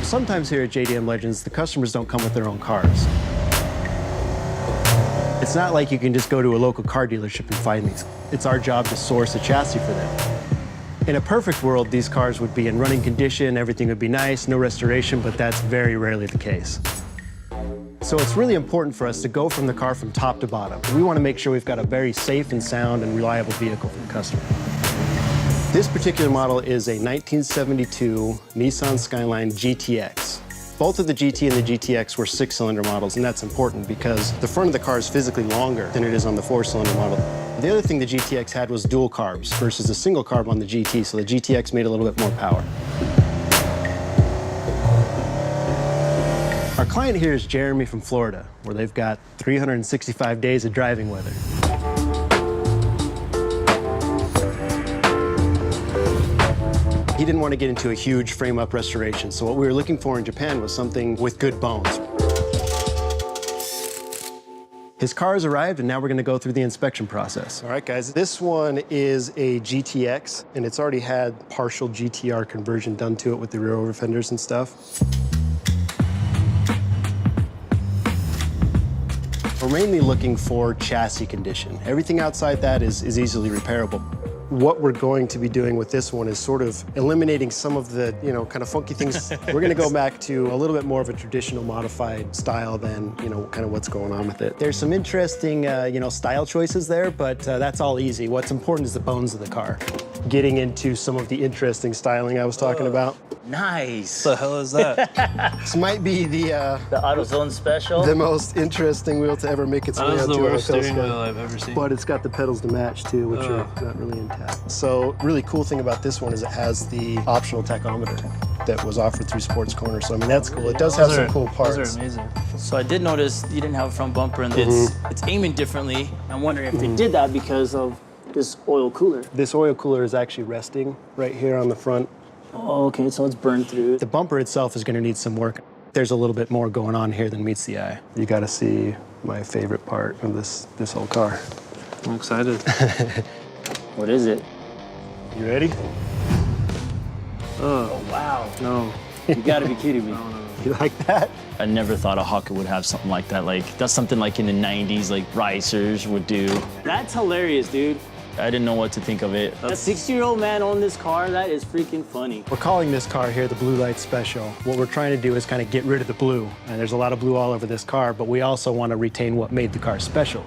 Sometimes here at JDM Legends, the customers don't come with their own cars. It's not like you can just go to a local car dealership and find these. It's our job to source a chassis for them. In a perfect world, these cars would be in running condition, everything would be nice, no restoration, but that's very rarely the case. So it's really important for us to go from the car from top to bottom. We want to make sure we've got a very safe and sound and reliable vehicle for the customer. This particular model is a 1972 Nissan Skyline GTX. Both of the GT and the GTX were 6-cylinder models, and that's important because the front of the car is physically longer than it is on the 4-cylinder model. The other thing the GTX had was dual carbs versus a single carb on the GT, so the GTX made a little bit more power. Our client here is Jeremy from Florida, where they've got 365 days of driving weather. He didn't want to get into a huge frame-up restoration, so what we were looking for in Japan was something with good bones. His car has arrived, and now we're going to go through the inspection process. All right, guys, this one is a GTX, and it's already had partial GTR conversion done to it with the rear over fenders and stuff. We're mainly looking for chassis condition. Everything outside that is easily repairable. What we're going to be doing with this one is sort of eliminating some of the, kind of funky things. We're going to go back to a little bit more of a traditional modified style than, kind of what's going on with it. There's some interesting, style choices there, but that's all easy. What's important is the bones of the car. Getting into some of the interesting styling I was talking about. Nice. What the hell is that? This might be the AutoZone special. the most interesting wheel to ever make its way That is onto the a worst Hot steering Wheels wheel car. I've ever seen. But it's got the pedals to match too, which are not really intact. So really cool thing about this one is it has the optional tachometer that was offered through Sports Corner. So I mean, that's cool. It does have some cool parts. Those are amazing. So I did notice you didn't have a front bumper, and it's aiming differently. I'm wondering if they did that because of this oil cooler. This oil cooler is actually resting right here on the front. Oh, okay, so it's burned through. The bumper itself is going to need some work. There's a little bit more going on here than meets the eye. You got to see my favorite part of this whole car. I'm excited. What is it? You ready? Oh, wow. No. You gotta be kidding me. You like that? I never thought a Hawker would have something like that. Like, that's something like in the 90s, like racers would do. That's hilarious, dude. I didn't know what to think of it. A 60-year-old man owned this car, that is freaking funny. We're calling this car here the Blue Light Special. What we're trying to do is kind of get rid of the blue. And there's a lot of blue all over this car, but we also want to retain what made the car special.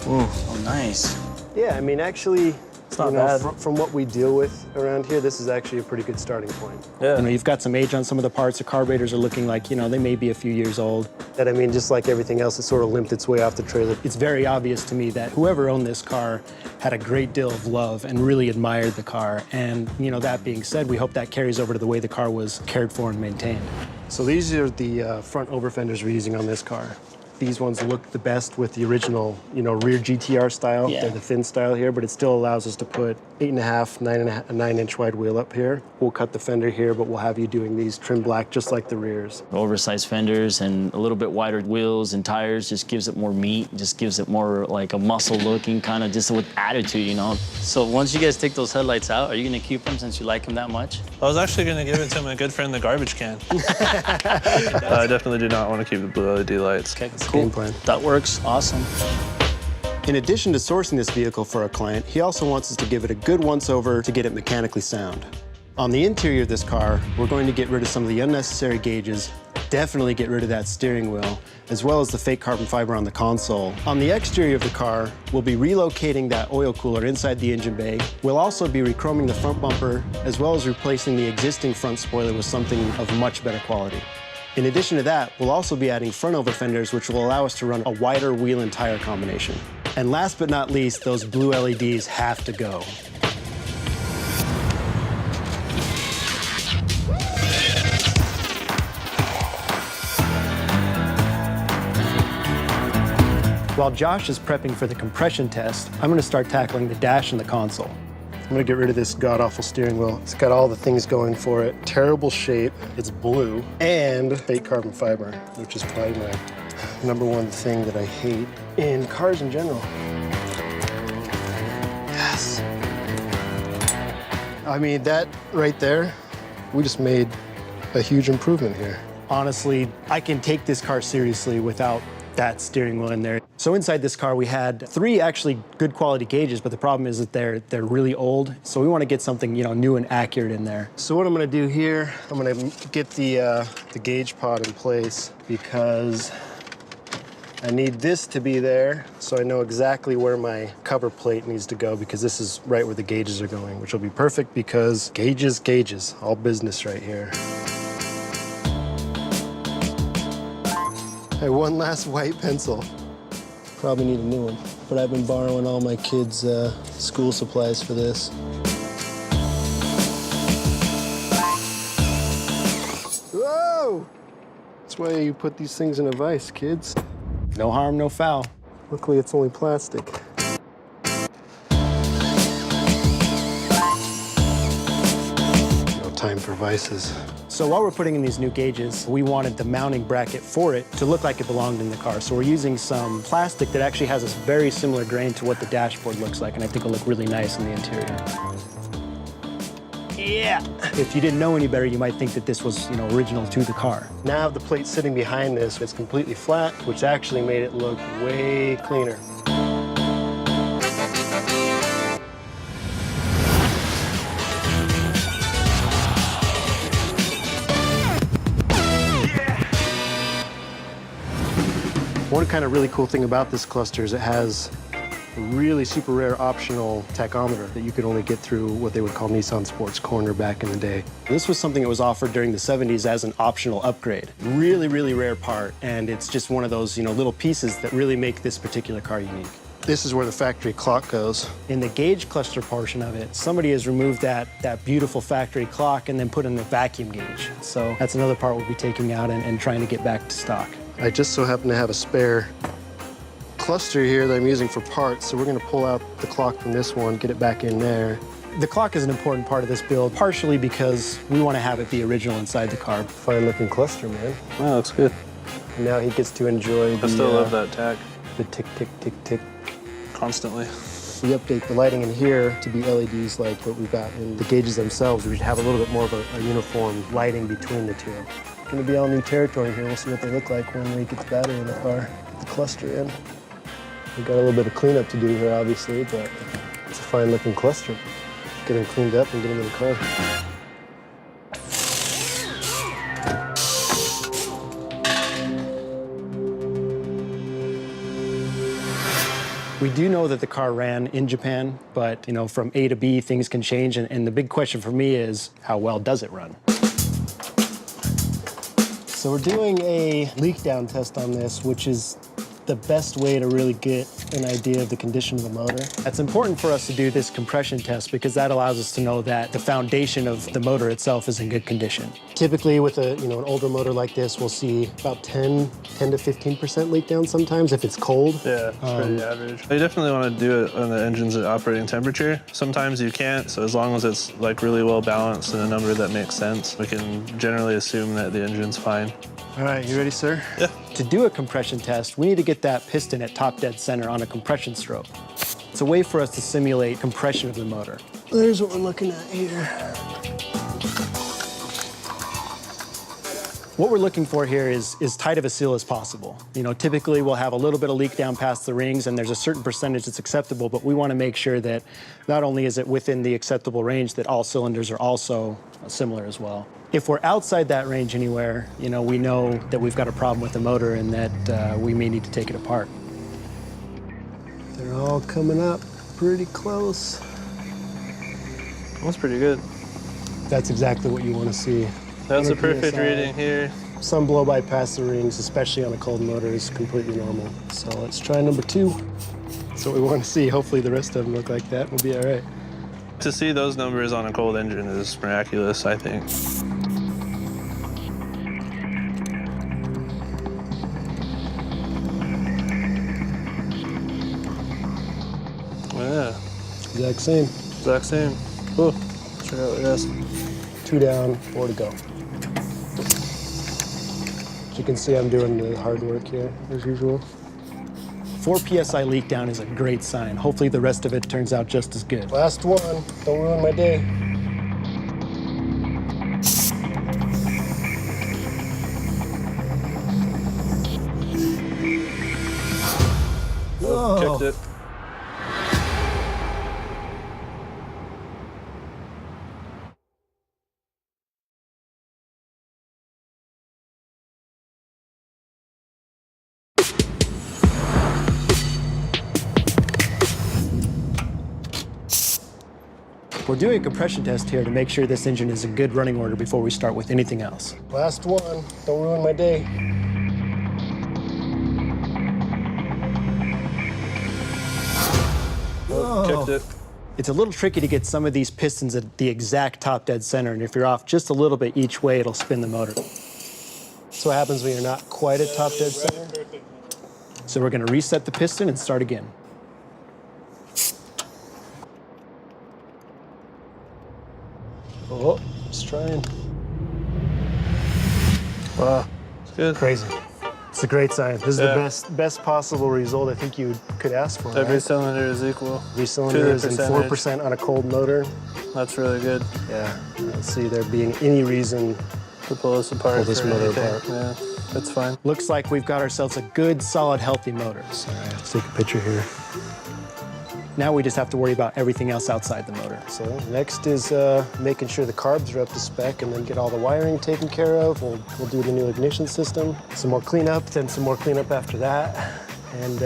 Oh, nice. Yeah, I mean, actually, not bad. From what we deal with around here, this is actually a pretty good starting point. Yeah. You've got some age on some of the parts. The carburetors are looking like, they may be a few years old. And I mean, just like everything else, it sort of limped its way off the trailer. It's very obvious to me that whoever owned this car had a great deal of love and really admired the car. And, that being said, we hope that carries over to the way the car was cared for and maintained. So these are the front over fenders we're using on this car. These ones look the best with the original, rear GTR style. Yeah. They're the thin style here, but it still allows us to put 8.5, 9-inch wide wheel up here. We'll cut the fender here, but we'll have you doing these trim black just like the rears. Oversized fenders and a little bit wider wheels and tires just gives it more meat, just gives it more like a muscle looking kind of just with attitude, So once you guys take those headlights out, are you gonna keep them since you like them that much? I was actually going to give it to my good friend, the garbage can. I definitely do not want to keep the blue LED lights. Okay, That's the cool. game plan. That works, awesome. In addition to sourcing this vehicle for our client, he also wants us to give it a good once-over to get it mechanically sound. On the interior of this car, we're going to get rid of some of the unnecessary gauges, definitely get rid of that steering wheel, as well as the fake carbon fiber on the console. On the exterior of the car, we'll be relocating that oil cooler inside the engine bay. We'll also be rechroming the front bumper, as well as replacing the existing front spoiler with something of much better quality. In addition to that, we'll also be adding front over fenders, which will allow us to run a wider wheel and tire combination. And last but not least, those blue LEDs have to go. While Josh is prepping for the compression test, I'm gonna start tackling the dash and the console. I'm gonna get rid of this god-awful steering wheel. It's got all the things going for it. Terrible shape, it's blue, and fake carbon fiber, which is probably my #1 thing that I hate in cars in general. Yes. I mean, that right there We just made a huge improvement here. Honestly, I can take this car seriously without that steering wheel in there. So inside this car, we had 3 actually good quality gauges, but the problem is that they're really old. So we want to get something, new and accurate in there. So what I'm gonna do here, I'm gonna get the gauge pod in place because I need this to be there so I know exactly where my cover plate needs to go, because this is right where the gauges are going, which will be perfect because gauges, all business right here. Hey, one last white pencil. Probably need a new one, but I've been borrowing all my kids' school supplies for this. Whoa! That's why you put these things in a vise, kids. No harm, no foul. Luckily, it's only plastic. No time for vices. So while we're putting in these new gauges, we wanted the mounting bracket for it to look like it belonged in the car. So we're using some plastic that actually has a very similar grain to what the dashboard looks like, and I think it'll look really nice in the interior. Yeah. If you didn't know any better, you might think that this was, original to the car. Now I have the plate sitting behind this. It's completely flat, which actually made it look way cleaner. One kind of really cool thing about this cluster is it has a really super rare optional tachometer that you could only get through what they would call Nissan Sports Corner back in the day. This was something that was offered during the 70s as an optional upgrade. Really, really rare part, and it's just one of those, little pieces that really make this particular car unique. This is where the factory clock goes. In the gauge cluster portion of it, somebody has removed that beautiful factory clock and then put in the vacuum gauge. So that's another part we'll be taking out and trying to get back to stock. I just so happen to have a spare cluster here that I'm using for parts, so we're gonna pull out the clock from this one, get it back in there. The clock is an important part of this build, partially because we want to have it be original inside the car. Fine looking cluster, man. Wow, looks good. And now he gets to enjoy the, I still love that tag. the tick, tick, tick, tick. Constantly. We update the lighting in here to be LEDs like what we've got in the gauges themselves. We should have a little bit more of a uniform lighting between the two. It's gonna be all new territory here. We'll see what they look like when we get the battery in the car, get the cluster in. We've got a little bit of cleanup to do here, obviously, but it's a fine looking cluster. Get them cleaned up and get them in the car. We do know that the car ran in Japan, but from A to B, things can change, and the big question for me is, how well does it run? So we're doing a leak down test on this, which is the best way to really get an idea of the condition of the motor. It's important for us to do this compression test because that allows us to know that the foundation of the motor itself is in good condition. Typically with an older motor like this, we'll see about 10 to 15% leak down sometimes if it's cold. Yeah, it's pretty average. You definitely want to do it on the engine's operating temperature. Sometimes you can't, so as long as it's really well balanced and a number that makes sense, we can generally assume that the engine's fine. All right, you ready, sir? Yeah. To do a compression test, we need to get that piston at top dead center on a compression stroke. It's a way for us to simulate compression of the motor. There's what we're looking at here. What we're looking for here is tight of a seal as possible. Typically we'll have a little bit of leak down past the rings and there's a certain percentage that's acceptable, but we want to make sure that not only is it within the acceptable range, that all cylinders are also similar as well. If we're outside that range anywhere, we know that we've got a problem with the motor and that we may need to take it apart. They're all coming up pretty close. That's pretty good. That's exactly what you want to see. That's a 100 perfect PSI. reading here. Some blow by past the rings, especially on a cold motor, is completely normal. So let's try number 2. That's what we want to see. Hopefully the rest of them look like that. We'll be all right. To see those numbers on a cold engine is miraculous, I think. Yeah, Exact same. exact same. Cool. Check out this. 2 down, 4 to go. As you can see, I'm doing the hard work here, as usual. 4 PSI leak down is a great sign. Hopefully the rest of it turns out just as good. Last one. Don't ruin my day. Checked it. We're doing a compression test here to make sure this engine is in good running order before we start with anything else. Last one. Don't ruin my day. Checked it. It's a little tricky to get some of these pistons at the exact top dead center, and if you're off just a little bit each way, it'll spin the motor. So what happens when you're not quite at top dead center? So we're gonna reset the piston and start again. Oh, just trying. Wow, it's good. Crazy. It's a great sign. This is Yeah. the best possible result I think you could ask for. Every right? cylinder is equal. Every cylinder is in 4% on a cold motor. That's really good. Yeah, I don't see there being any reason. To pull this apart. Pull this for motor anything. apart. Yeah, that's fine. Looks like we've got ourselves a good, solid, healthy motor. All right, let's take a picture here. Now we just have to worry about everything else outside the motor. So next is making sure the carbs are up to spec and then get all the wiring taken care of. We'll do the new ignition system. Some more cleanup, then some more cleanup after that. And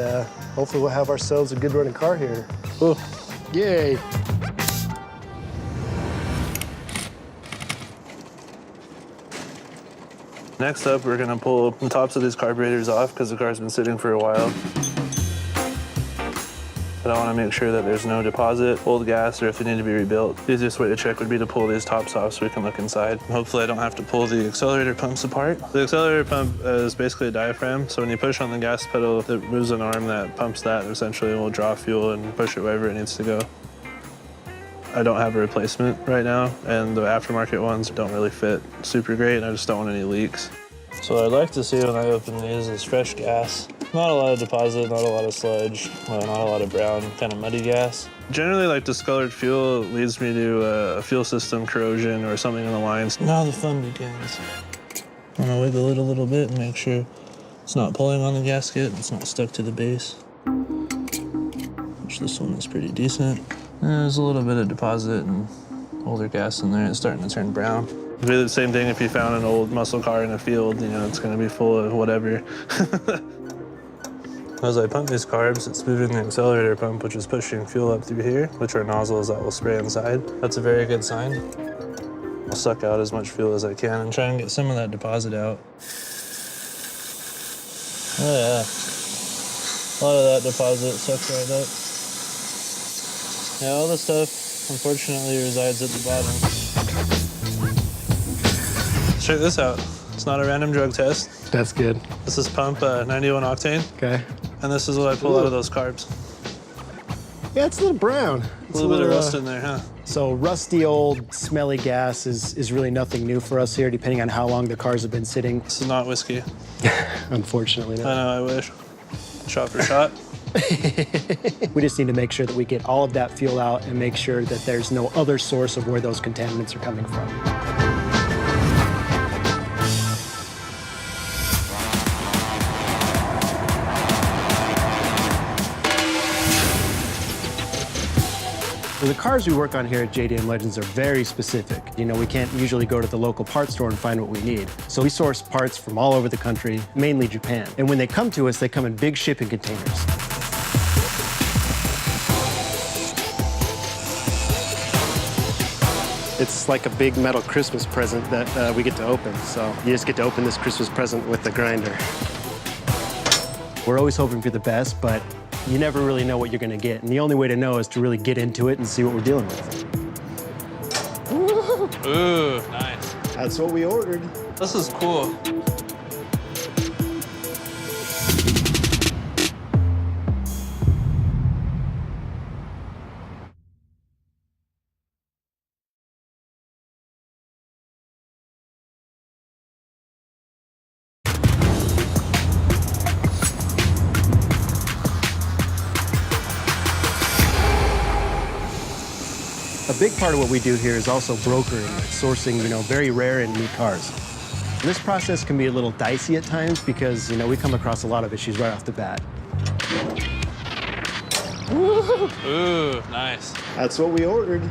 hopefully we'll have ourselves a good running car here. Ooh. Yay. Next up, we're gonna pull the tops of these carburetors off because the car's been sitting for a while. But I want to make sure that there's no deposit, old gas, or if they need to be rebuilt. The easiest way to check would be to pull these tops off so we can look inside. Hopefully I don't have to pull the accelerator pumps apart. The accelerator pump is basically a diaphragm, so when you push on the gas pedal, it moves an arm that pumps that, and essentially will draw fuel and push it wherever it needs to go. I don't have a replacement right now, and the aftermarket ones don't really fit super great, and I just don't want any leaks. So what I'd like to see when I open these is fresh gas. Not a lot of deposit, not a lot of sludge, not a lot of brown, kind of muddy gas. Generally, like discolored fuel leads me to a fuel system corrosion or something in the lines. Now the fun begins. I'm gonna wiggle it a little bit and make sure it's not pulling on the gasket, it's not stuck to the base. Which this one is pretty decent. There's a little bit of deposit and older gas in there. It's starting to turn brown. It'd be the same thing if you found an old muscle car in a field, you know, it's gonna be full of whatever. As I pump these carbs, it's moving the accelerator pump, which is pushing fuel up through here, which are nozzles that will spray inside. That's a very good sign. I'll suck out as much fuel as I can and try and get some of that deposit out. Oh yeah, a lot of that deposit sucks right up. Yeah, all the stuff, unfortunately, resides at the bottom. Check this out. It's not a random drug test. That's good. This is pump 91 octane, Okay. and this is what I pull out of those carbs. Yeah, it's a little brown. A little bit of rust in there, huh? So rusty, old, smelly gas is really nothing new for us here, depending on how long the cars have been sitting. This is not whiskey. Unfortunately I not. know, I wish. Shot for shot. We just need to make sure that we get all of that fuel out and make sure that there's no other source of where those contaminants are coming from. Well, the cars we work on here at JDM Legends are very specific. You know, we can't usually go to the local parts store and find what we need. So we source parts from all over the country, mainly Japan. And when they come to us, they come in big shipping containers. It's like a big metal Christmas present that we get to open. So you just get to open this Christmas present with the grinder. We're always hoping for the best, but you never really know what you're gonna get. And the only way to know is to really get into it and see what we're dealing with. Ooh, nice. That's what we ordered. This is cool. A big part of what we do here is also brokering, sourcing, you know, very rare and unique cars. This process can be a little dicey at times because, you know, we come across a lot of issues right off the bat. Ooh, nice. That's what we ordered.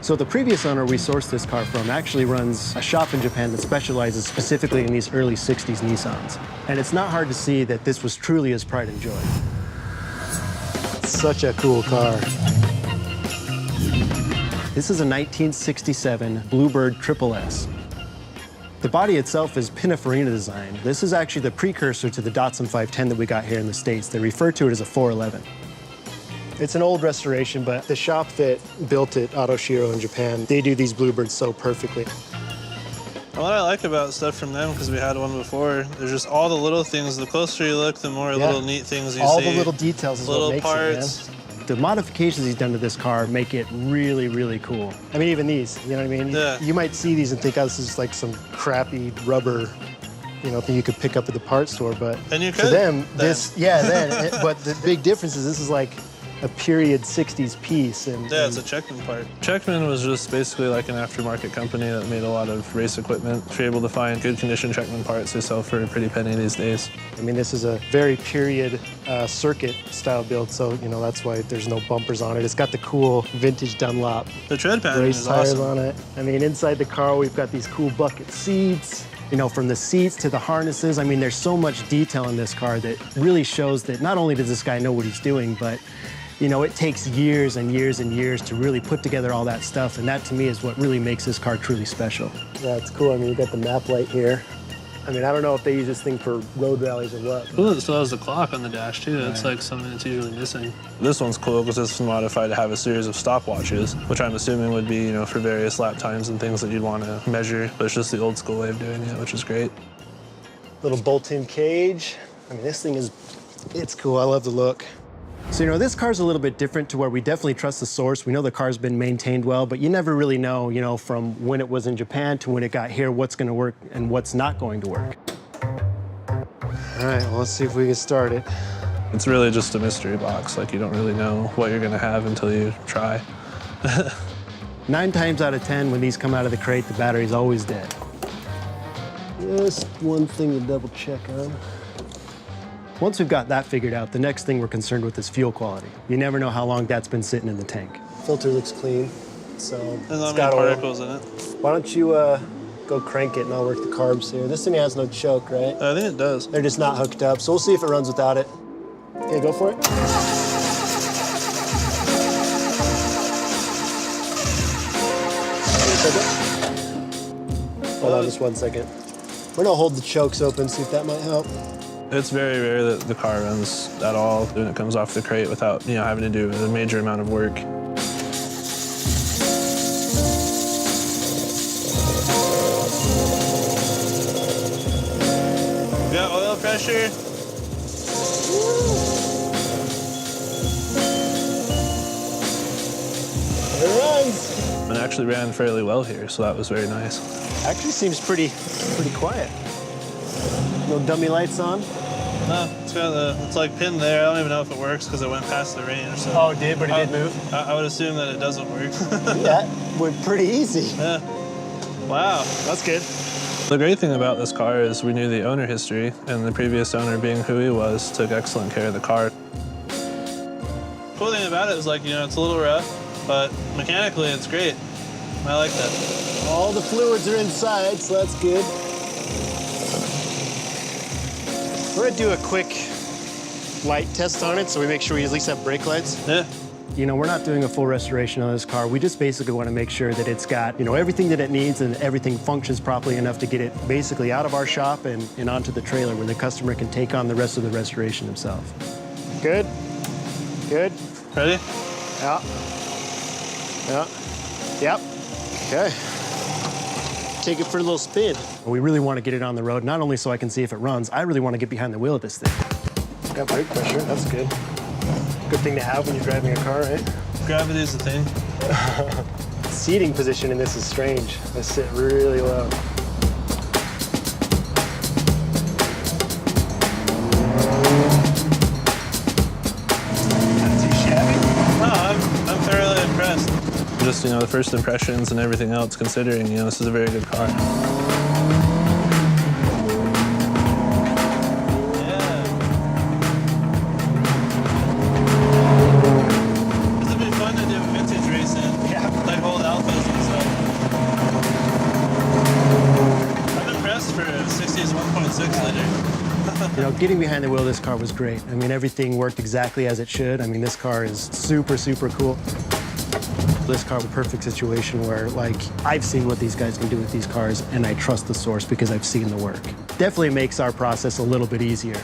So the previous owner we sourced this car from actually runs a shop in Japan that specializes specifically in these early 60s Nissans. And it's not hard to see that this was truly his pride and joy. Such a cool car. This is a 1967 Bluebird Triple S. The body itself is Pininfarina design. This is actually the precursor to the Datsun 510 that we got here in the States. They refer to it as a 411. It's an old restoration, but the shop that built it, Autoshiro in Japan, they do these Bluebirds so perfectly. What I like about stuff from them, because we had one before, there's just all the little things. The closer you look, the more little neat things you see. All the little details is little what makes parts. it, man. The modifications he's done to this car make it really, really cool. I mean, even these, you know what I mean? Yeah. You might see these and think, oh, this is like some crappy rubber, you know, thing you could pick up at the parts store, but And you to could, them, then. but the big difference is this is like a period 60s piece. And, Yeah, it's a Checkman part. Checkman was just basically like an aftermarket company that made a lot of race equipment. If you're able to find good condition Checkman parts, they sell for a pretty penny these days. I mean, this is a very period circuit style build, so, you know, that's why there's no bumpers on it. It's got the cool vintage Dunlop The tread pattern race is tires awesome. on it. I mean, inside the car, we've got these cool bucket seats. You know, from the seats to the harnesses, I mean, there's so much detail in this car that really shows that not only does this guy know what he's doing, but, you know, it takes years and years and years to really put together all that stuff, and that to me is what really makes this car truly special. Yeah, it's cool. I mean, you got the map light here. I mean, I don't know if they use this thing for road rallies or what. Ooh, it still has the clock on the dash too. That's like something that's usually missing. This one's cool because it's modified to have a series of stopwatches, which I'm assuming would be, you know, for various lap times and things that you'd want to measure. But it's just the old school way of doing it, which is great. Little bolt-in cage. I mean, this thing is, it's cool. I love the look. So, you know, this car's a little bit different to where we definitely trust the source. We know the car's been maintained well, but you never really know, you know, from when it was in Japan to when it got here, what's going to work and what's not going to work. All right, well, let's see if we can start it. It's really just a mystery box. Like, you don't really know what you're going to have until you try. 9 times out of 10, when these come out of the crate, the battery's always dead. Just one thing to double check on. Once we've got that figured out, the next thing we're concerned with is fuel quality. You never know how long that's been sitting in the tank. Filter looks clean, so There's it's not got many oil. particles in it. Why don't you go crank it and I'll work the carbs here. This thing has no choke, right? I think it does. They're just not hooked up, so we'll see if it runs without it. Okay, go for it. Hold on just 1 second. We're gonna hold the chokes open, see if that might help. It's very rare that the car runs at all when it comes off the crate without, you know, having to do a major amount of work. We got oil pressure. It runs. It actually ran fairly well here, so that was very nice. Actually seems pretty quiet. No dummy lights on? No, it's like pinned there. I don't even know if it works because it went past the range. So Oh, it did, but it did move? I would assume that it doesn't work. That went pretty easy. Yeah. Wow. That's good. The great thing about this car is we knew the owner history, and the previous owner, being who he was, took excellent care of the car. Cool thing about it is, like, you know, it's a little rough, but mechanically it's great. I like that. All the fluids are inside, so that's good. We're gonna do a quick light test on it so we make sure we at least have brake lights. Yeah. You know, we're not doing a full restoration on this car. We just basically want to make sure that it's got, you know, everything that it needs and everything functions properly enough to get it basically out of our shop and onto the trailer where the customer can take on the rest of the restoration himself. Good? Good? Ready? Yeah. Yeah. Yep. Okay. Take it for a little spin. We really want to get it on the road, not only so I can see if it runs, I really want to get behind the wheel of this thing. Got brake pressure, that's good. Good thing to have when you're driving a car, right? Gravity is the thing. Seating position in this is strange. I sit really low. Not too shabby. No, I'm thoroughly impressed. Just, you know, the first impressions and everything else considering, you know, this is a very good car. Yeah. vintage racing. Yeah. Like old Alphas and stuff. I'm impressed for a 60s 1.6 liter. You know, getting behind the wheel of this car was great. I mean, everything worked exactly as it should. I mean, this car is super, super cool. This car was a perfect situation where, like, I've seen what these guys can do with these cars, and I trust the source because I've seen the work. Definitely makes our process a little bit easier.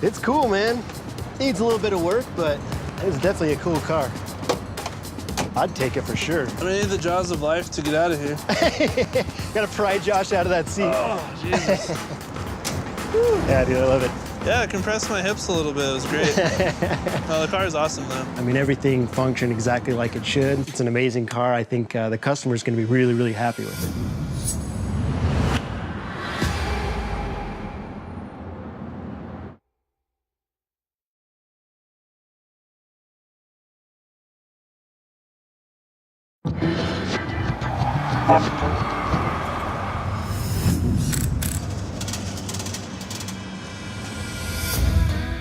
It's cool, man. Needs a little bit of work, but it's definitely a cool car. I'd take it for sure. I'm gonna need the jaws of life to get out of here. Gotta pry Josh out of that seat. Oh, Jesus. Yeah, dude, I love it. Yeah, it compressed my hips a little bit. It was great. The car is awesome, though. I mean, everything functioned exactly like it should. It's an amazing car. I think the customer's gonna be really, really happy with it.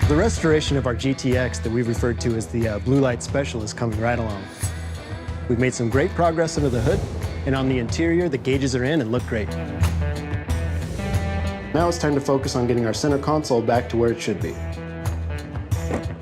The restoration of our GTX that we've referred to as the Blue Light Special is coming right along. We've made some great progress under the hood, and on the interior, the gauges are in and look great. Now it's time to focus on getting our center console back to where it should be.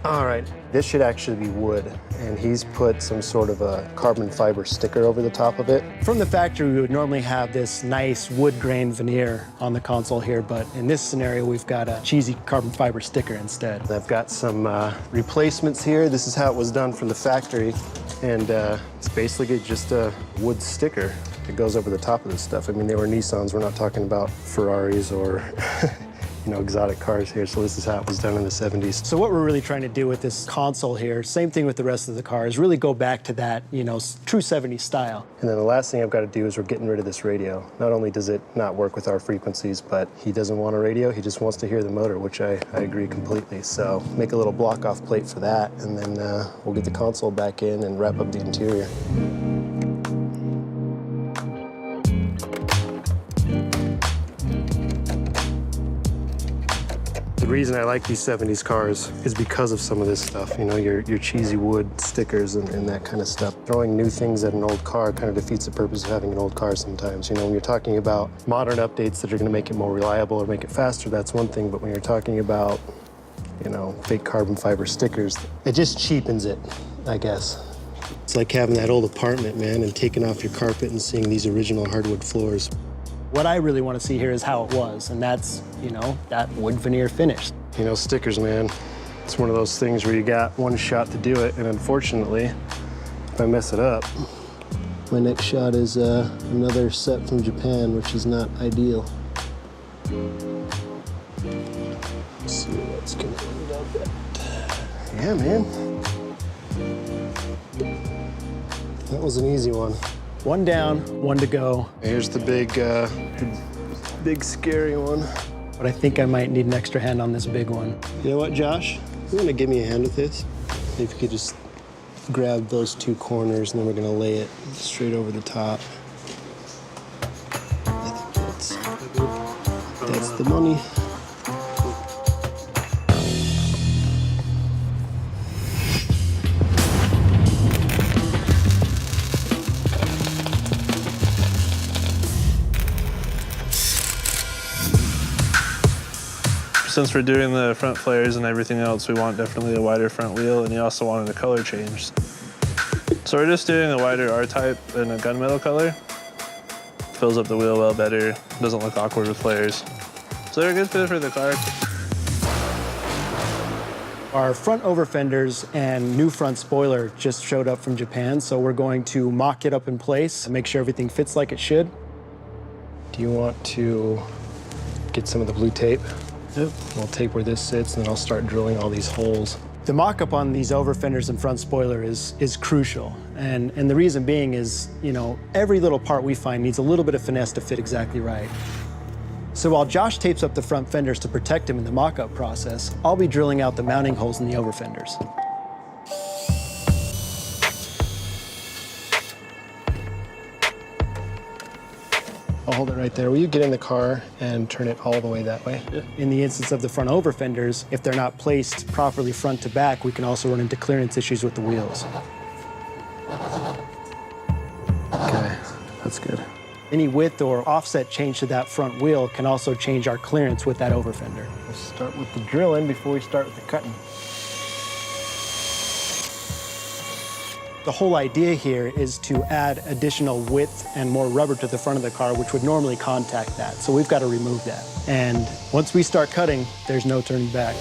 All right, this should actually be wood, and he's put some sort of a carbon fiber sticker over the top of it. From the factory, we would normally have this nice wood grain veneer on the console here, but in this scenario, we've got a cheesy carbon fiber sticker instead. I've got some replacements here. This is how it was done from the factory, and it's basically just a wood sticker that goes over the top of this stuff. I mean, they were Nissans. We're not talking about Ferraris or you know, exotic cars here, so this is how it was done in the 70s. So what we're really trying to do with this console here, same thing with the rest of the car, is really go back to that, you know, true 70s style. And then the last thing I've got to do is we're getting rid of this radio. Not only does it not work with our frequencies, but he doesn't want a radio, he just wants to hear the motor, which I agree completely. So make a little block-off plate for that, and then we'll get the console back in and wrap up the interior. The reason I like these 70s cars is because of some of this stuff, you know, your cheesy wood stickers and that kind of stuff. Throwing new things at an old car kind of defeats the purpose of having an old car sometimes. You know, when you're talking about modern updates that are going to make it more reliable or make it faster, that's one thing, but when you're talking about, you know, fake carbon fiber stickers, it just cheapens it, I guess. It's like having that old apartment, man, and taking off your carpet and seeing these original hardwood floors. What I really want to see here is how it was, and that's, you know, that wood veneer finish. You know, stickers, man, it's one of those things where you got one shot to do it, and unfortunately, if I mess it up, my next shot is another set from Japan, which is not ideal. Let's see what's gonna end up at. Yeah, man. That was an easy one. One down, one to go. Here's the big scary one. But I think I might need an extra hand on this big one. You know what, Josh? You wanna give me a hand with this? If you could just grab those two corners, and then we're gonna lay it straight over the top. I think that's the money. Since we're doing the front flares and everything else, we want definitely a wider front wheel, and you also wanted a color change. So we're just doing a wider R-type in a gunmetal color. Fills up the wheel well better, doesn't look awkward with flares. So they're a good fit for the car. Our front over fenders and new front spoiler just showed up from Japan, so we're going to mock it up in place and make sure everything fits like it should. Do you want to get some of the blue tape? Yep. We'll tape where this sits, and then I'll start drilling all these holes. The mock-up on these over fenders and front spoiler is crucial, and the reason being is, you know, every little part we find needs a little bit of finesse to fit exactly right. So while Josh tapes up the front fenders to protect him in the mock-up process, I'll be drilling out the mounting holes in the over fenders. I'll hold it right there. Will you get in the car and turn it all the way that way? Yeah. In the instance of the front over fenders, if they're not placed properly front to back, we can also run into clearance issues with the wheels. Okay, that's good. Any width or offset change to that front wheel can also change our clearance with that over fender. Let's start with the drilling before we start with the cutting. The whole idea here is to add additional width and more rubber to the front of the car, which would normally contact that. So we've got to remove that. And once we start cutting, there's no turning back.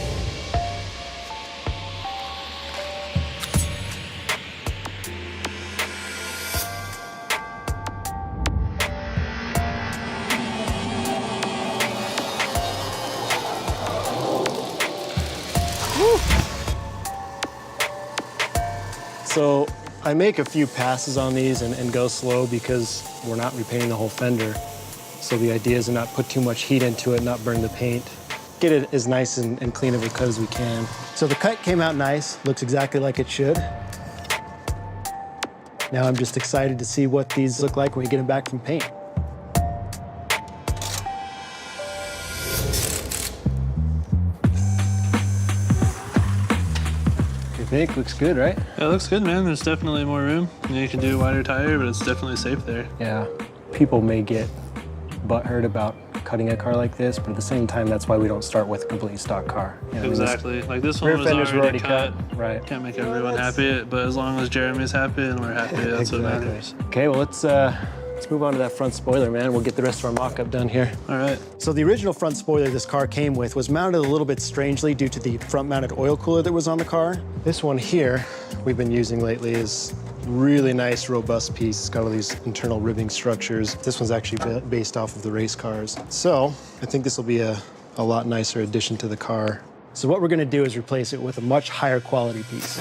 So I make a few passes on these and go slow because we're not repainting the whole fender. So the idea is to not put too much heat into it, not burn the paint. Get it as nice and clean of a cut as we can. So the cut came out nice, looks exactly like it should. Now I'm just excited to see what these look like when we get them back from paint. I think looks good, right? Yeah, it looks good, man. There's definitely more room. You can do a wider tire, but it's definitely safe there. Yeah. People may get butthurt about cutting a car like this, but at the same time, that's why we don't start with a completely stock car. You know, Exactly. Like this one rear was fenders were already already cut. Right. Can't make everyone happy, but as long as Jeremy's happy and we're happy, that's what matters. Okay, well, let's move on to that front spoiler, man. We'll get the rest of our mock-up done here. All right. So the original front spoiler this car came with was mounted a little bit strangely due to the front-mounted oil cooler that was on the car. This one here we've been using lately is really nice, robust piece. It's got all these internal ribbing structures. This one's actually based off of the race cars. So I think this will be a lot nicer addition to the car. So what we're gonna do is replace it with a much higher quality piece.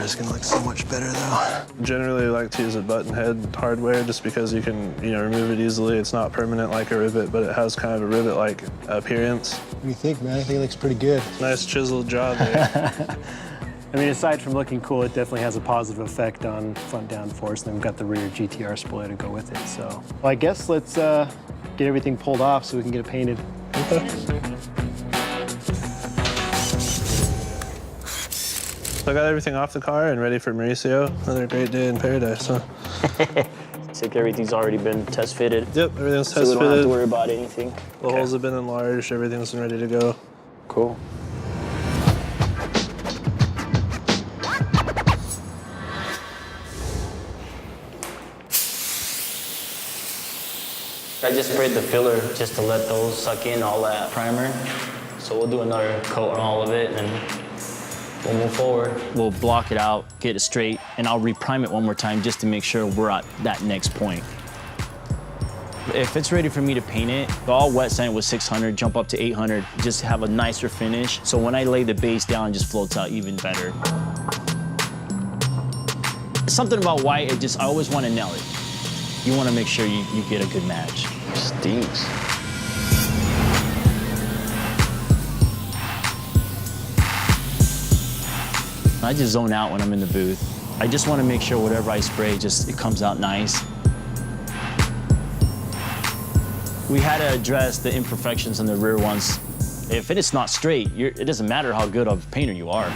It's gonna look so much better though. Generally, I like to use a button head hardware just because you can, remove it easily. It's not permanent like a rivet, but it has kind of a rivet-like appearance. What do you think, man? I think it looks pretty good. Nice chiseled job there. I mean, aside from looking cool, it definitely has a positive effect on front downforce, and then we've got the rear GTR spoiler to go with it. So, well, I guess let's get everything pulled off so we can get it painted. Okay. So I got everything off the car and ready for Mauricio. Another great day in paradise, huh? It's like everything's already been test fitted. Yep, everything's So test we don't have fitted. to worry about anything. The holes have been enlarged, everything's been ready to go. Cool. I just sprayed the filler just to let those suck in all that primer. So we'll do another coat on all of it and we'll move forward. We'll block it out, get it straight, and I'll reprime it one more time just to make sure we're at that next point. If it's ready for me to paint it, I'll wet sand it with 600, jump up to 800, just have a nicer finish. So when I lay the base down, it just floats out even better. Something about white, I always want to nail it. You want to make sure you get a good match. Stinks. I just zone out when I'm in the booth. I just want to make sure whatever I spray, it comes out nice. We had to address the imperfections on the rear ones. If it is not straight, it doesn't matter how good of a painter you are.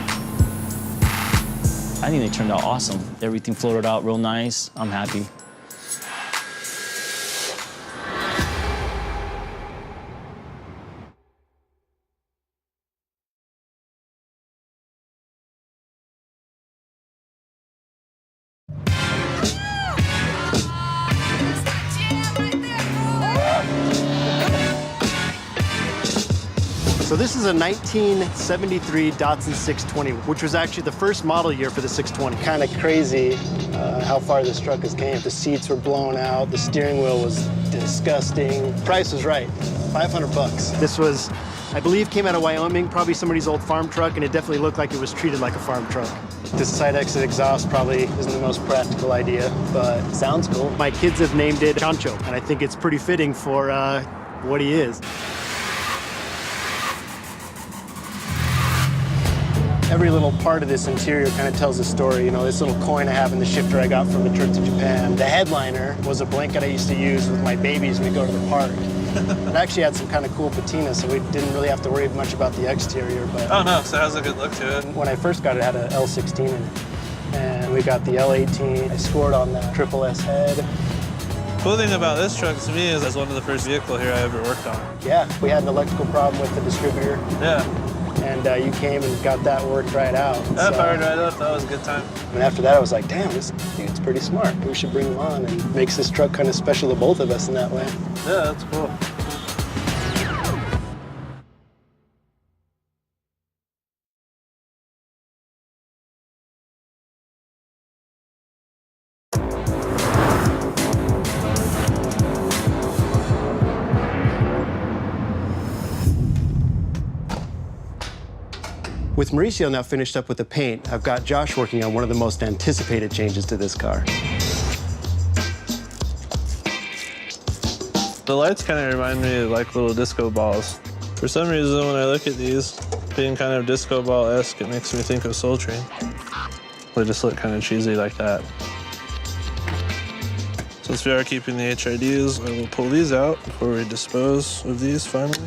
I think they turned out awesome. Everything floated out real nice. I'm happy. So this is a 1973 Datsun 620, which was actually the first model year for the 620. Kind of crazy how far this truck has came. The seats were blown out, the steering wheel was disgusting. Price was right, 500 bucks. This was, I believe, came out of Wyoming, probably somebody's old farm truck, and it definitely looked like it was treated like a farm truck. This side exit exhaust probably isn't the most practical idea, but sounds cool. My kids have named it Chancho, and I think it's pretty fitting for what he is. Every little part of this interior kind of tells a story. You know, this little coin I have in the shifter I got from the trip to Japan. The headliner was a blanket I used to use with my babies when we go to the park. It actually had some kind of cool patina, so we didn't really have to worry much about the exterior. But Oh no, so it has a good look to it. when I first got it, it had an L16 in it. And we got the L18. I scored on that Triple S head. Cool thing about this truck to me is it's one of the first vehicle here I ever worked on. Yeah, we had an electrical problem with the distributor, Yeah, and you came and got that worked right out. that fired right up. That was a good time. And after that, I was like, damn, this dude's pretty smart. We should bring him on, and makes this truck kind of special to both of us in that way. Yeah, that's cool. With Mauricio now finished up with the paint, I've got Josh working on one of the most anticipated changes to this car. The lights kind of remind me of like little disco balls. For some reason, when I look at these, being kind of disco ball-esque, it makes me think of Soul Train. They just look kind of cheesy like that. Since we are keeping the HIDs, I will pull these out before we dispose of these finally.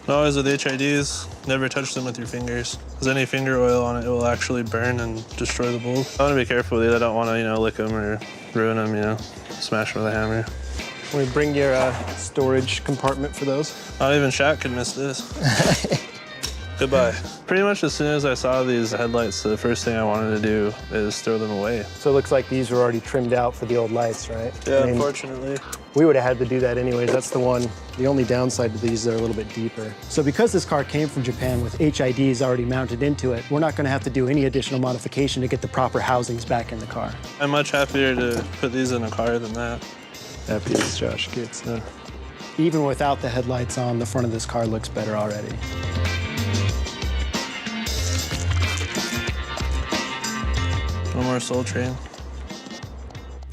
And always with HIDs, never touch them with your fingers, because any finger oil on it will actually burn and destroy the bulb. I want to be careful with these. I don't want to, lick them or ruin them, smash them with a hammer. Can we bring your storage compartment for those? Not even Shaq could miss this. Goodbye. Pretty much as soon as I saw these headlights, the first thing I wanted to do is throw them away. So it looks like these were already trimmed out for the old lights, right? Yeah, I mean, unfortunately. we would have had to do that anyways. That's the only downside to these, they're a little bit deeper. So because this car came from Japan with HIDs already mounted into it, we're not going to have to do any additional modification to get the proper housings back in the car. I'm much happier to put these in a car than that. Happy as Josh gets. Even without the headlights on, the front of this car looks better already. No more Soul Train.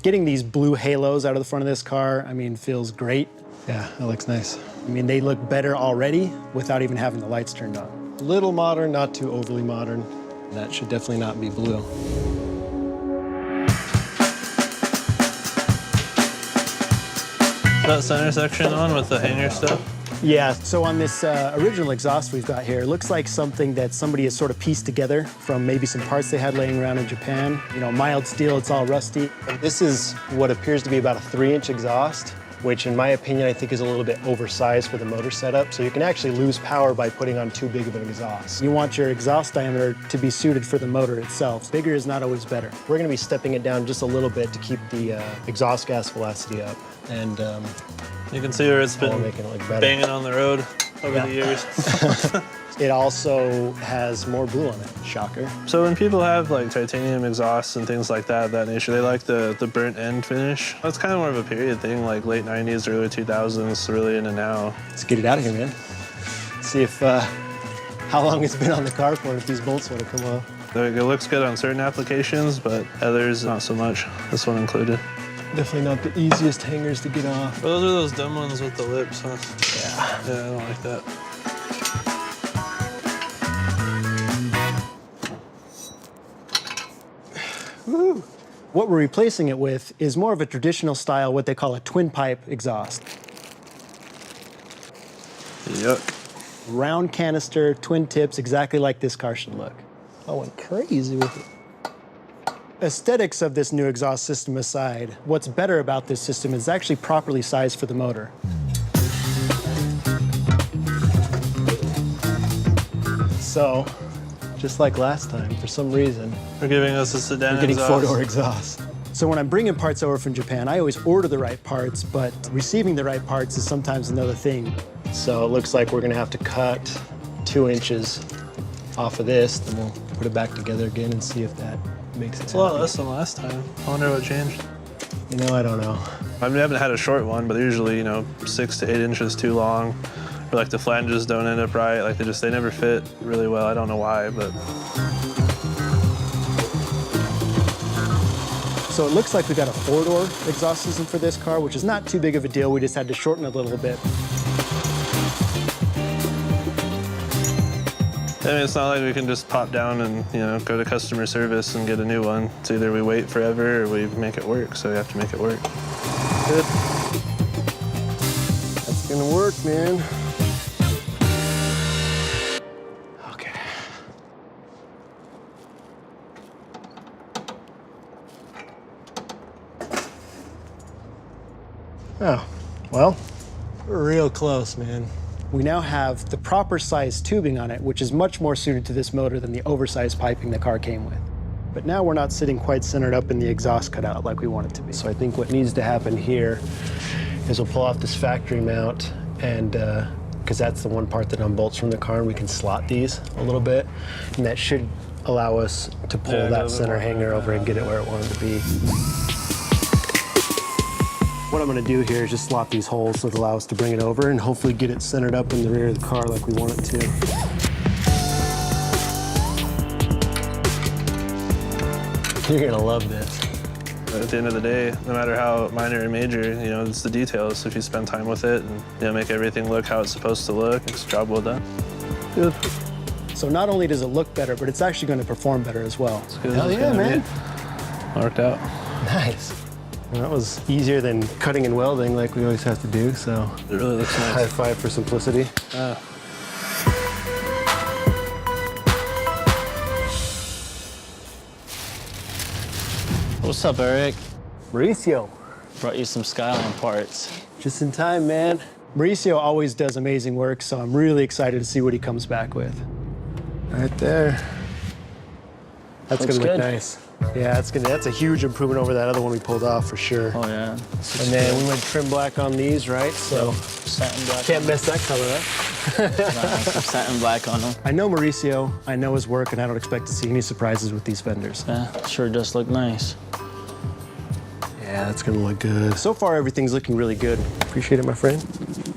Getting these blue halos out of the front of this car, feels great. Yeah, that looks nice. They look better already without even having the lights turned on. A little modern, not too overly modern. That should definitely not be blue. That center section on with the hanger stuff? Yeah, so on this original exhaust we've got here, it looks like something that somebody has sort of pieced together from maybe some parts they had laying around in Japan. Mild steel, it's all rusty. And this is what appears to be about a 3-inch exhaust, which in my opinion, I think is a little bit oversized for the motor setup. So you can actually lose power by putting on too big of an exhaust. You want your exhaust diameter to be suited for the motor itself. Bigger is not always better. We're gonna be stepping it down just a little bit to keep the exhaust gas velocity up. And You can see where it's been making it look better. banging on the road over Yeah. the years. It also has more blue on it. Shocker. So when people have like titanium exhausts and things like that, nature, they like the burnt end finish. That's kind of more of a period thing, like late 90s, early 2000s, really into now. Let's get it out of here, man. See if how long it's been on the car for, if these bolts want to come off. It looks good on certain applications, but others not so much, this one included. definitely not the easiest hangers to get off. Those are those dumb ones with the lips, huh? Yeah. Yeah, I don't like that. Woo. What we're replacing it with is more of a traditional style, what they call a twin pipe exhaust. Yep. Round canister, twin tips, exactly like this car should look. I went crazy with it. Aesthetics of this new exhaust system aside, what's better about this system is actually properly sized for the motor. So, just like last time, for some reason, They're giving us a sedan we're getting exhaust. four-door exhaust. So when I'm bringing parts over from Japan, I always order the right parts, but receiving the right parts is sometimes another thing. So it looks like we're gonna have to cut 2 inches off of this, then we'll put it back together again and see if that makes it It's a lot happy. less than last time. I wonder what changed. I don't know. I haven't had a short one, but they're usually, 6 to 8 inches too long. Or like the flanges don't end up right. Like they never fit really well. I don't know why, but. So it looks like we got a 4-door exhaust system for this car, which is not too big of a deal. We just had to shorten it a little bit. It's not like we can just pop down and, go to customer service and get a new one. It's either we wait forever or we make it work, so we have to make it work. Good. That's gonna work, man. Okay. Oh, well, we're real close, man. We now have the proper size tubing on it, which is much more suited to this motor than the oversized piping the car came with. But now we're not sitting quite centered up in the exhaust cutout like we want it to be. So I think what needs to happen here is we'll pull off this factory mount, and because that's the one part that unbolts from the car, and we can slot these a little bit, and that should allow us to pull that center hanger over and get it where it wanted to be. What I'm gonna do here is just slot these holes so it allows us to bring it over and hopefully get it centered up in the rear of the car like we want it to. You're gonna love this. At the end of the day, no matter how minor or major, you know, it's the details. If you spend time with it and, you know, make everything look how it's supposed to look, it's a job well done. Good. So not only does it look better, but it's actually gonna perform better as well. It's good. Hell It's yeah, gonna man. be Marked out. Nice. Well, that was easier than cutting and welding like we always have to do, so. It really looks High nice. five for simplicity. What's up, Eric? Mauricio. Brought you some Skyline parts. Just in time, man. Mauricio always does amazing work, so I'm really excited to see what he comes back with. Right there. That's Looks gonna look good. nice. Yeah, that's a huge improvement over that other one we pulled off for sure. Oh, yeah. And then we went trim black on these, right? So Satin black. can't miss that color up. Some satin black on them. I know Mauricio, I know his work, and I don't expect to see any surprises with these fenders. Yeah, sure does look nice. Yeah, that's gonna look good. So far, everything's looking really good. Appreciate it, my friend.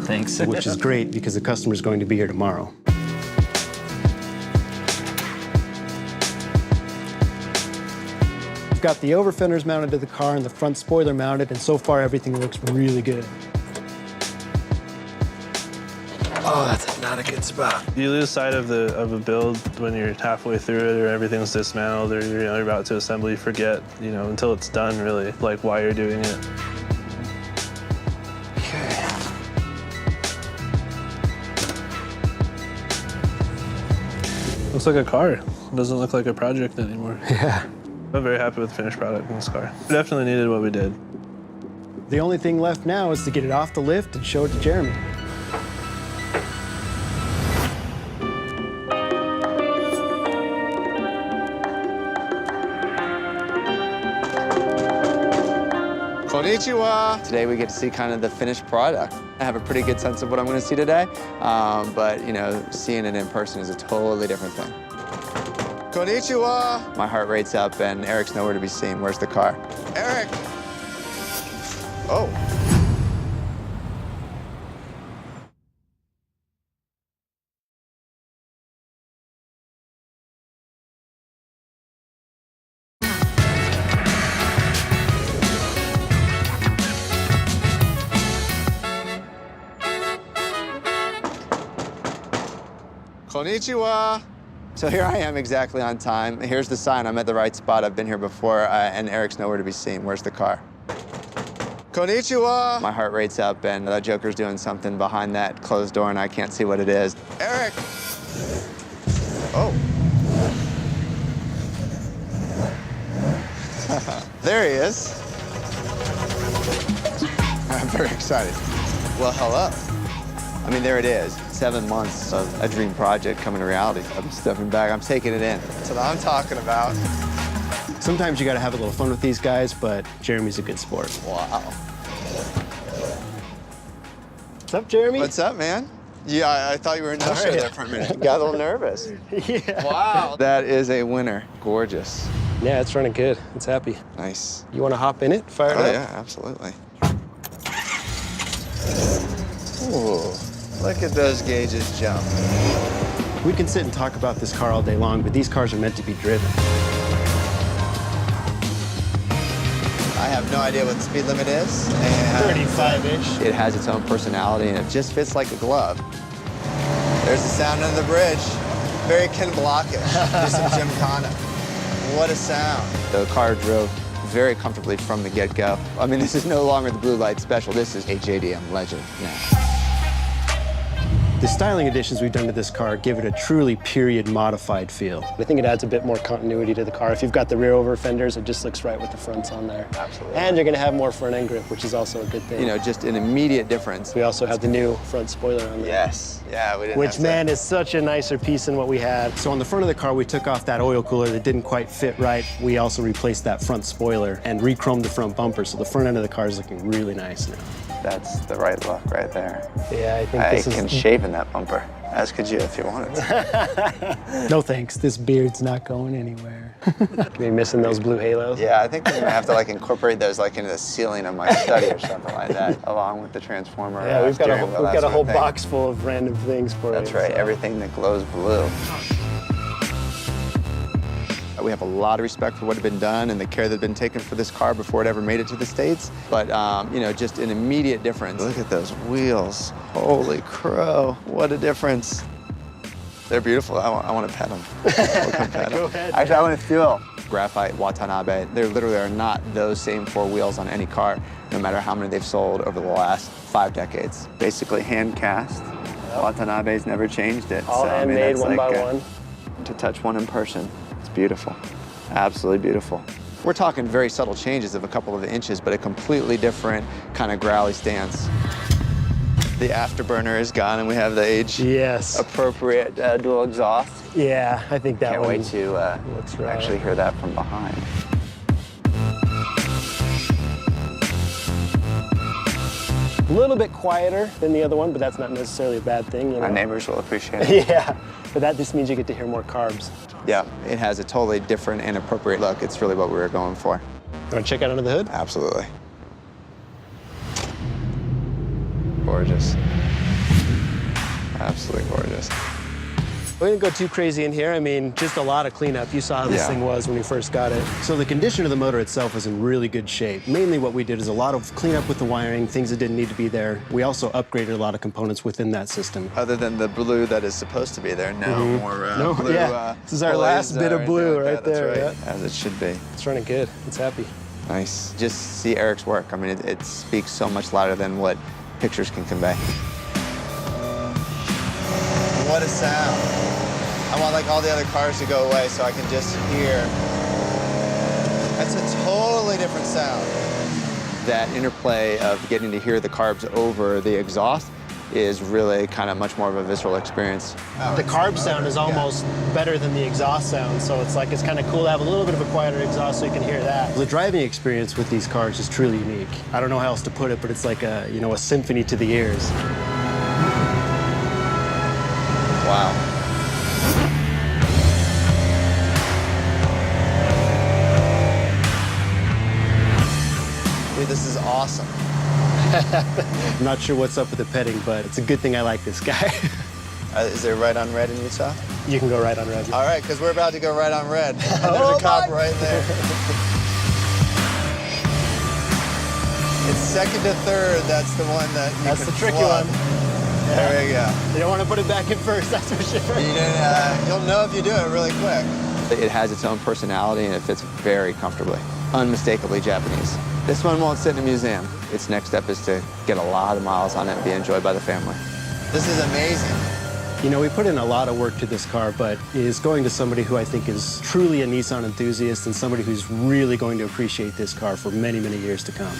Thanks. Which is great because the customer's going to be here tomorrow. We've got the over fenders mounted to the car and the front spoiler mounted, and so far everything looks really good. Oh, that's not a good spot. You lose sight of a build when you're halfway through it, or everything's dismantled, or you're about to assemble. You forget, you know, until it's done, really, like why you're doing it. Okay. Looks like a car. It doesn't look like a project anymore. Yeah. I'm very happy with the finished product in this car. Definitely needed what we did. The only thing left now is to get it off the lift and show it to Jeremy. Konnichiwa. Today we get to see kind of the finished product. I have a pretty good sense of what I'm going to see today, but you know, seeing it in person is a totally different thing. Konnichiwa. My heart rate's up and Eric's nowhere to be seen. Where's the car? Eric. Oh. Konnichiwa. So here I am exactly on time. Here's the sign. I'm at the right spot. I've been here before, and Eric's nowhere to be seen. Where's the car? Konnichiwa. My heart rate's up, and the Joker's doing something behind that closed door, and I can't see what it is. Eric. Oh. There he is. I'm very excited. Well, hello. I mean, there it is. 7 months of a dream project coming to reality. I'm stepping back, I'm taking it in. That's what I'm talking about. Sometimes you gotta have a little fun with these guys, but Jeremy's a good sport. Wow. What's up, Jeremy? What's up, man? Yeah, I thought you were in no show there for a minute. Got a little nervous. Yeah. Wow. That is a winner. Gorgeous. Yeah, it's running good. It's happy. Nice. You wanna hop in it? Fire it Oh, up? yeah, absolutely. Ooh, look at those gauges jump. We can sit and talk about this car all day long, but these cars are meant to be driven. I have no idea what the speed limit is. And 35-ish. it has its own personality, and it just fits like a glove. There's the sound under the bridge. Very Ken Blockish. Do some gymkhana. What a sound. The car drove very comfortably from the get-go. I mean, this is no longer the blue light special. This is a JDM legend now. The styling additions we've done to this car give it a truly period modified feel. I think it adds a bit more continuity to the car. If you've got the rear over fenders, it just looks right with the fronts on there. Absolutely. And you're going to have more front end grip, which is also a good thing. You know, just an immediate difference. We also have the new front spoiler on there. Yes. Yeah, we didn't Which, have to- man, is such a nicer piece than what we had. So on the front of the car, we took off that oil cooler that didn't quite fit right. We also replaced that front spoiler and re-chromed the front bumper, so the front end of the car is looking really nice now. That's the right look right there. Yeah, I think I this can is... shave in that bumper, as could you if you wanted to. No thanks, this beard's not going anywhere. Be missing those blue halos. Yeah, I think I'm gonna have to like incorporate those like into the ceiling of my study or something like that, along with the transformer. Yeah, we've got steering wheel, that a sort whole of thing. box full of random things for you. That's right, so. everything that glows blue. We have a lot of respect for what had been done and the care that had been taken for this car before it ever made it to the States. But, you know, just an immediate difference. Look at those wheels. Holy crow, what a difference. They're beautiful. I want to pet them. We'll come pet 'em. Go ahead. Actually, I want to feel. Graphite Watanabe. There literally are not those same four wheels on any car, no matter how many they've sold over the last 5 decades. Basically hand cast. Watanabe's never changed it. All handmade, that's one by like, one. To touch one in person, it's beautiful. Absolutely beautiful. We're talking very subtle changes of a couple of inches, but a completely different kind of growly stance. The afterburner is gone, and we have the Yes. age-appropriate dual exhaust. Yeah, I think that Can't one wait to looks right. actually hear that from behind. A little bit quieter than the other one, but that's not necessarily a bad thing. You know? My neighbors will appreciate it. Yeah, but that just means you get to hear more carbs. Yeah, it has a totally different and appropriate look. It's really what we were going for. You want to check out under the hood? Absolutely. Gorgeous. Absolutely gorgeous. We didn't go too crazy in here. I mean, just a lot of cleanup. You saw how this Yeah. thing was when you first got it. So the condition of the motor itself is in really good shape. Mainly what we did is a lot of cleanup with the wiring, things that didn't need to be there. We also upgraded a lot of components within that system. Other than the blue that is supposed to be there, no more No, blue. yeah. This is our pulleys last bit or of blue anything like right that. there, That's right, as it should be. It's running good. It's happy. Nice. Just see Eric's work. I mean, it speaks so much louder than what pictures can convey. What a sound. I want like all the other cars to go away so I can just hear. That's a totally different sound. That interplay of getting to hear the carbs over the exhaust is really kind of much more of a visceral experience. The carb sound is almost better than the exhaust sound, so it's like it's kind of cool to have a little bit of a quieter exhaust so you can hear that. The driving experience with these cars is truly unique. I don't know how else to put it, but it's like a, you know, a symphony to the ears. Wow. Dude, this is awesome. I'm not sure what's up with the petting, but it's a good thing I like this guy. Is there right on red in Utah? You can go right on red. All right, because we're about to go right on red. There's a cop right there. It's second to third. That's the one that you That's can the tricky flub. one. There we go. You don't want to put it back in first, that's for sure. You'll know if you do it really quick. It has its own personality and it fits very comfortably. Unmistakably Japanese. This one won't sit in a museum. Its next step is to get a lot of miles on it and be enjoyed by the family. This is amazing. You know, we put in a lot of work to this car, but it is going to somebody who I think is truly a Nissan enthusiast and somebody who's really going to appreciate this car for many, many years to come.